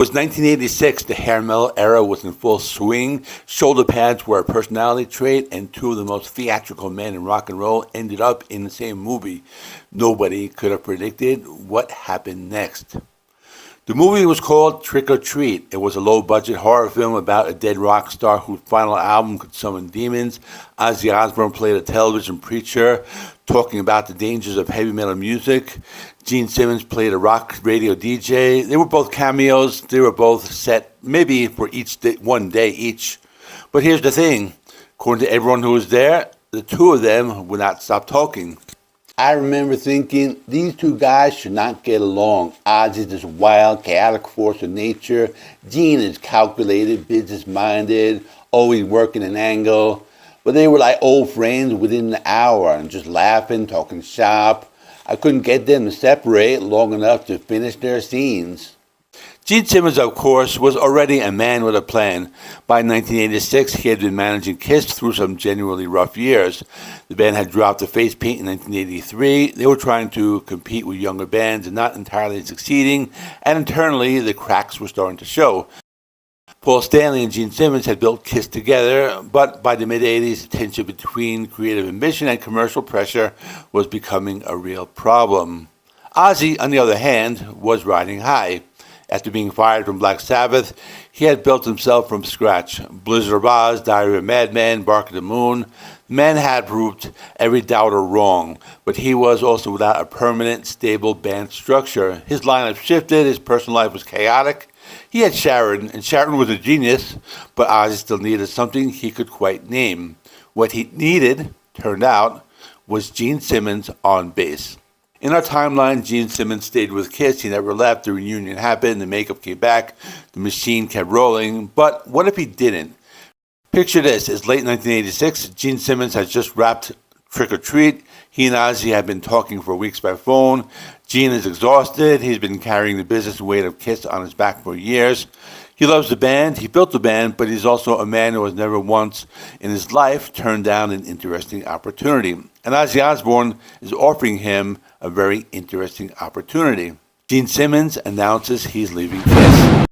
It was 1986. The hair metal era was in full swing. Shoulder pads were a personality trait, and two of the most theatrical men in rock and roll ended up in the same movie. Nobody could have predicted what happened next. The movie was called Trick or Treat. It was a low-budget horror film about a dead rock star whose final album could summon demons. Ozzy Osbourne played a television preacher talking about the dangers of heavy metal music. Gene Simmons played a rock radio DJ. They were both cameos. They were both set maybe for one day each. But here's the thing. According to everyone who was there, the two of them would not stop talking. I remember thinking, these two guys should not get along. Ozzy's this wild, chaotic force of nature. Gene is calculated, business-minded, always working an angle. But they were like old friends within an hour and just laughing, talking shop. I couldn't get them to separate long enough to finish their scenes. Gene Simmons, of course, was already a man with a plan. By 1986, he had been managing KISS through some genuinely rough years. The band had dropped the face paint in 1983. They were trying to compete with younger bands and not entirely succeeding, and internally, the cracks were starting to show. Paul Stanley and Gene Simmons had built KISS together, but by the mid-'80s, the tension between creative ambition and commercial pressure was becoming a real problem. Ozzy, on the other hand, was riding high. After being fired from Black Sabbath, he had built himself from scratch. Blizzard of Oz, Diary of a Madman, Bark of the Moon. The man had proved every doubter wrong, but he was also without a permanent, stable band structure. His lineup shifted, his personal life was chaotic. He had Sharon, and Sharon was a genius, but Ozzy still needed something he could quite name. What he needed, turned out, was Gene Simmons on bass. In our timeline, Gene Simmons stayed with KISS. He never left. The reunion happened. The makeup came back. The machine kept rolling. But what if he didn't? Picture this. It's late 1986. Gene Simmons has just wrapped Trick or Treat. He and Ozzy have been talking for weeks by phone. Gene is exhausted. He's been carrying the business weight of KISS on his back for years. He loves the band. He built the band, but he's also a man who has never once in his life turned down an interesting opportunity. And Ozzy Osbourne is offering him a very interesting opportunity. Gene Simmons announces he's leaving KISS.